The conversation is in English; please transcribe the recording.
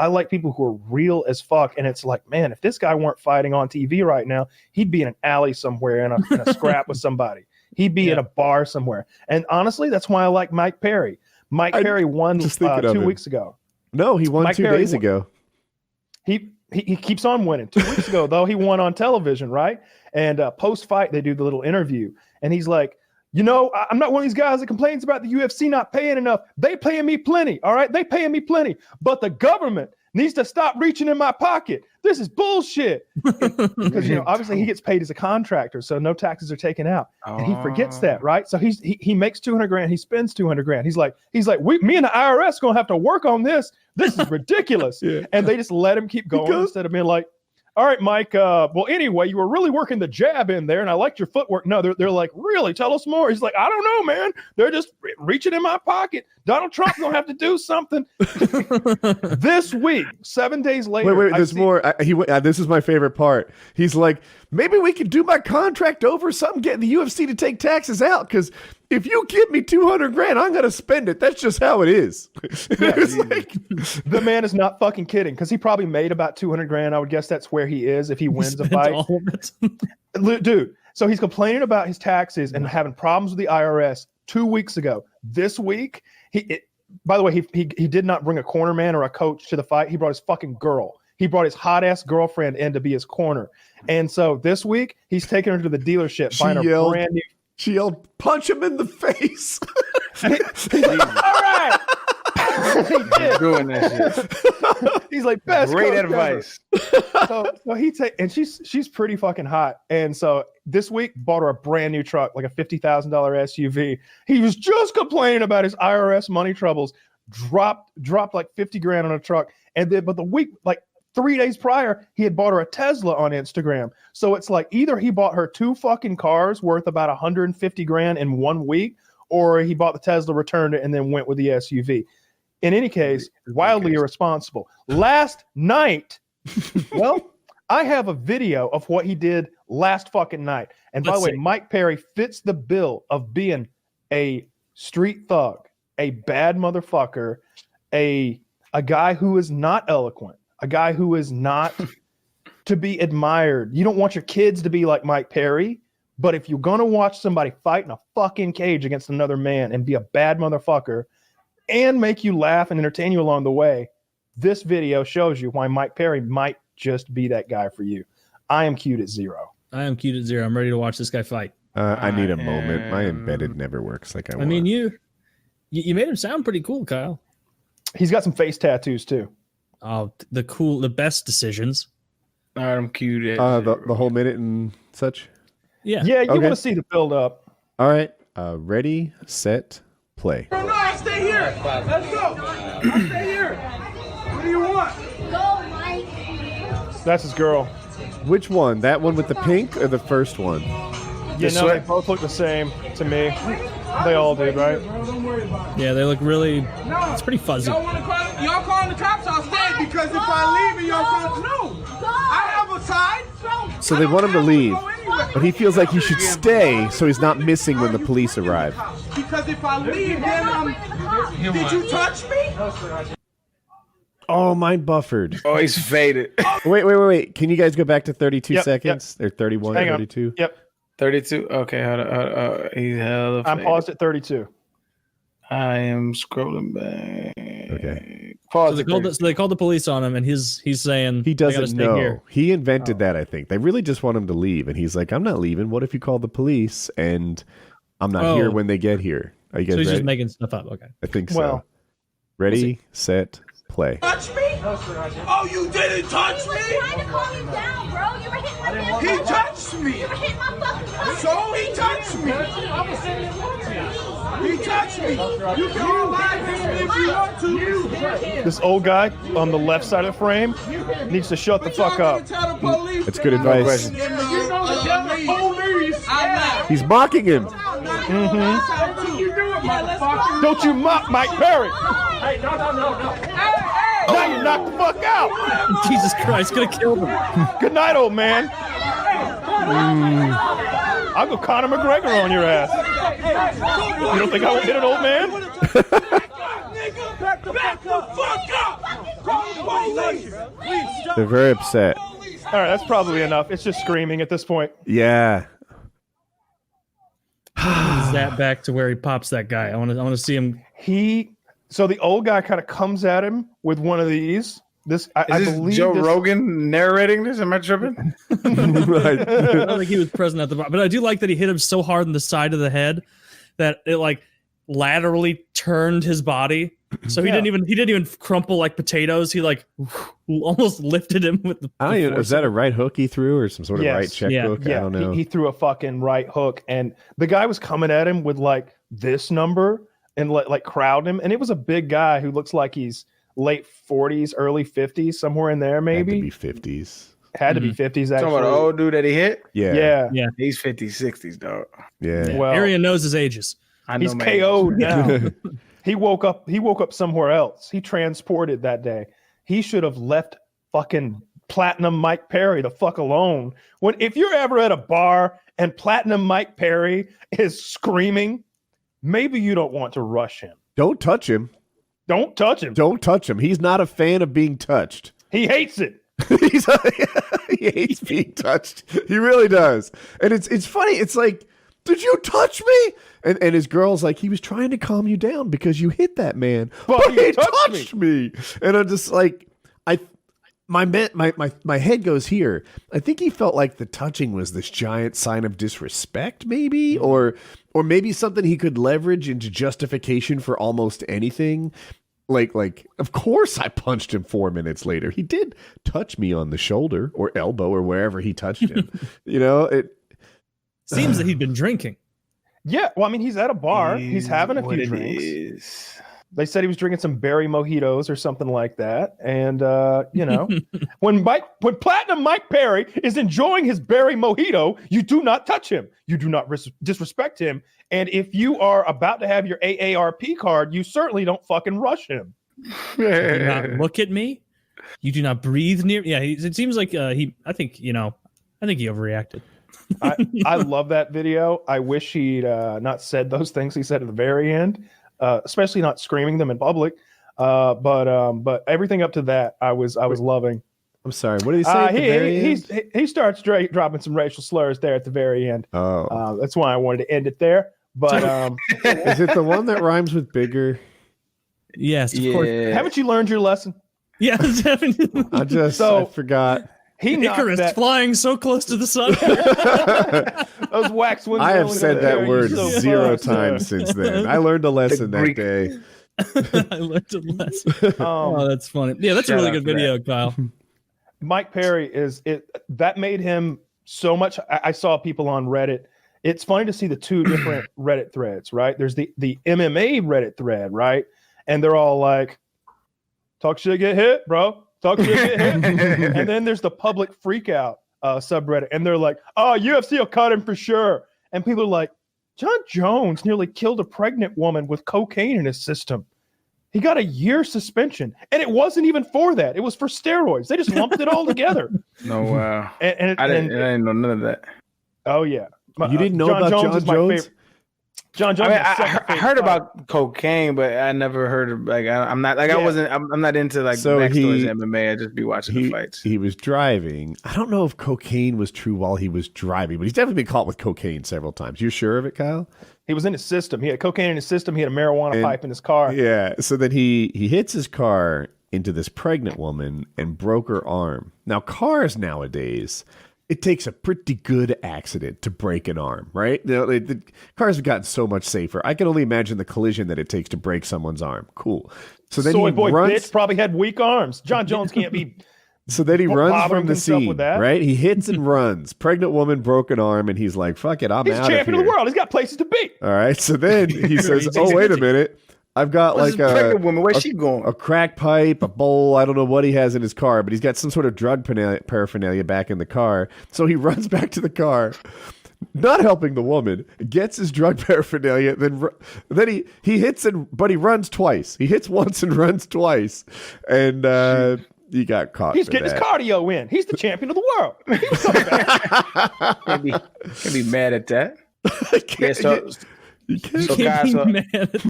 I like people who are real as fuck. And it's like, man, if this guy weren't fighting on TV right now, he'd be in an alley somewhere in a scrap with somebody. He'd be in a bar somewhere. And honestly, that's why I like Mike Perry. Mike Perry won 2 weeks ago. No, he won 2 days ago. He keeps on winning. 2 weeks ago, though, he won on television, right? And post-fight, they do the little interview. And he's like, you know, I'm not one of these guys that complains about the UFC not paying enough. They paying me plenty, all right? They paying me plenty. But the government needs to stop reaching in my pocket. This is bullshit. Because, you know, obviously he gets paid as a contractor, so no taxes are taken out. And he forgets that, right? So he makes $200,000. He spends $200,000. He's like, me and the IRS going to have to work on this. This is ridiculous. And they just let him keep going instead of being like, all right, Mike. Well, anyway, you were really working the jab in there, and I liked your footwork. No, they're like, really? Tell us more. He's like, I don't know, man. They're just reaching in my pocket. Donald Trump's gonna have to do something. This week, 7 days later. Wait, there's more. This is my favorite part. He's like, maybe we could do my contract over something, getting the UFC to take taxes out, because if you give me $200,000, I'm gonna spend it. That's just how it is. The man is not fucking kidding, because he probably made about $200,000. I would guess that's where he is if he wins a fight. All of it. Dude, so he's complaining about his taxes and having problems with the IRS 2 weeks ago. This week, by the way, he did not bring a corner man or a coach to the fight. He brought his fucking girl. He brought his hot ass girlfriend in to be his corner. And so this week, he's taking her to the dealership, buying a brand new. She yelled, punch him in the face. He's like, all right. He did. Doing that shit. He's like, best great advice. So and she's pretty fucking hot. And so this week bought her a brand new truck, like a $50,000 SUV. He was just complaining about his IRS money troubles. Dropped like $50,000 on a truck. But the week, like 3 days prior, he had bought her a Tesla on Instagram. So it's like either he bought her 2 fucking cars worth about $150,000 in 1 week, or he bought the Tesla, returned it, and then went with the SUV. In any case, wildly irresponsible. Last night, well, I have a video of what he did last fucking night. And by the way, Mike Perry fits the bill of being a street thug, a bad motherfucker, a guy who is not eloquent, a guy who is not to be admired. You don't want your kids to be like Mike Perry, but if you're going to watch somebody fight in a fucking cage against another man and be a bad motherfucker and make you laugh and entertain you along the way, this video shows you why Mike Perry might just be that guy for you. I am cute at 0. I am cute at 0. I'm ready to watch this guy fight. I need a moment. My embedded never works like I want. I mean, you made him sound pretty cool, Kyle. He's got some face tattoos too. Oh, the best decisions. I'm cute at the whole minute and such. Yeah. Yeah, you want to see the build up. All right. Ready, set, play. No, I stay here. Let's go. I stay here. What do you want? Go, Mike. That's his girl. Which one? That one with the pink or the first one? You know, they both look the same to me. They all did, right? Yeah, they look really. It's pretty fuzzy. Y'all calling the cops? I'll stay because if I leave and y'all call, no. I have a side. So they want him to leave, but he feels like he should stay so he's not missing when the police arrive. Because if I leave, then did you touch me? Oh, mine buffered. Oh, he's faded. Wait. Can you guys go back to 32 seconds? Or 31, Hang 32? On. Yep. 32? Okay, hold on. He's hella faded. I'm paused at 32. I am scrolling back. Okay. Pause. So they called the police on him, and he's saying he doesn't know. Here. He invented that, I think. They really just want him to leave, and he's like, I'm not leaving. What if you call the police and I'm not here when they get here? Are you guys he's ready? just making stuff up. Okay. I think so. Ready, set, play. Touch me? Oh, you didn't touch me? You were trying to calm him down, bro. You were hitting my fucking He touched me. You were hitting my fucking phone. So he touched me. He touched me. You can all lie if you want to. This old guy on the left side of the frame needs to shut the fuck up. That's good advice. He's mocking him. Don't you mock Mike Perry. Hey, no. Now you knock the fuck out. Jesus Christ, gonna kill him. Good night, old man. I'll go Conor McGregor on your ass. You don't think I would hit an old man? Back the fuck up! Call the police! They're very upset. All right, that's probably enough. It's just screaming at this point. Yeah. Is that back to where he pops that guy? I want to see him. So the old guy kind of comes at him with one of these. I believe Joe Rogan narrating this? Am I tripping? Right. I don't think he was present at the bar, but I do like that he hit him so hard in the side of the head that it like laterally turned his body. So he didn't even crumple like potatoes. He like almost lifted him with the. I don't even. Is that a right hook he threw or some sort of right check hook? Yeah, I don't know. He threw a fucking right hook, and the guy was coming at him with like this number and like crowd him, and it was a big guy who looks like he's late 40s, early 50s, somewhere in there, maybe. Had to be 50s. Had to be 50s, actually. Talking about the old dude that he hit? Yeah. He's 50s, 60s, dog. Yeah. Well, Arian knows his ages. He's KO'd now. He woke up somewhere else. He transported that day. He should have left fucking Platinum Mike Perry the fuck alone. If you're ever at a bar and Platinum Mike Perry is screaming, maybe you don't want to rush him. Don't touch him. Don't touch him. Don't touch him. He's not a fan of being touched. He hates it. He hates being touched. He really does. And it's funny. It's like, did you touch me? And his girl's like, he was trying to calm you down because you hit that man. But he touched me. And I'm just like, my head goes here. I think he felt like the touching was this giant sign of disrespect, maybe, or maybe something he could leverage into justification for almost anything. Like, of course I punched him 4 minutes later. He did touch me on the shoulder or elbow or wherever he touched him. It seems that he'd been drinking. Yeah, well, I mean, he's at a bar. He's having a few drinks. They said he was drinking some berry mojitos or something like that. And, when Platinum Mike Perry is enjoying his berry mojito, you do not touch him. You do not disrespect him. And if you are about to have your AARP card, you certainly don't fucking rush him. You do not look at me. You do not breathe near. Yeah, it seems like I think he overreacted. I love that video. I wish he'd not said those things he said at the very end. Especially not screaming them in public, but everything up to that, I was loving. I'm sorry. What did he say? At the very end? He starts dropping some racial slurs there at the very end. Oh, that's why I wanted to end it there. But is it the one that rhymes with bigger? Yes, of course. Haven't you learned your lesson? Yes, I forgot. Icarus flying so close to the sun. Those wax wings. I have said that word 0 times since then. I learned a lesson that day. I learned a lesson. Oh, that's funny. Yeah, that's a really good video, Kyle. Mike Perry that made him so much. I saw people on Reddit. It's funny to see the two different Reddit threads, right? There's the MMA Reddit thread, right? And they're all like, talk shit, get hit, bro. Talk shit, get hit. And then there's the public freakout subreddit. And they're like, oh, UFC will cut him for sure. And people are like, John Jones nearly killed a pregnant woman with cocaine in his system. He got a year suspension. And it wasn't even for that. It was for steroids. They just lumped it all together. No, wow. And I didn't know none of that. Oh, yeah. You didn't know about John Jones? John Jones. I heard about cocaine, but I never heard of I'm not into like backstories MMA. I just be watching the fights. He was driving. I don't know if cocaine was true while he was driving, but he's definitely been caught with cocaine several times. You sure of it, Kyle? He was in his system. He had cocaine in his system. He had a marijuana pipe in his car. Yeah. So then he hits his car into this pregnant woman and broke her arm. Now, cars nowadays, it takes a pretty good accident to break an arm, right? The cars have gotten so much safer. I can only imagine the collision that it takes to break someone's arm. Cool. So then Soy boy bitch probably had weak arms. John Jones can't be. So then he runs from the scene, right? He hits and runs. Pregnant woman, broken arm, and he's like, fuck it, I'm out of here. He's champion of the world. He's got places to be. All right. So then he says, oh, wait a minute. I've got like a woman. Where's she going? A crack pipe, a bowl. I don't know what he has in his car, but he's got some sort of drug paraphernalia back in the car. So he runs back to the car, not helping the woman, gets his drug paraphernalia, then he hits but he runs twice. He hits once and runs twice, and he got caught. He's getting his cardio in. He's the champion of the world. He was coming back. Can't be mad at that. You can't be mad at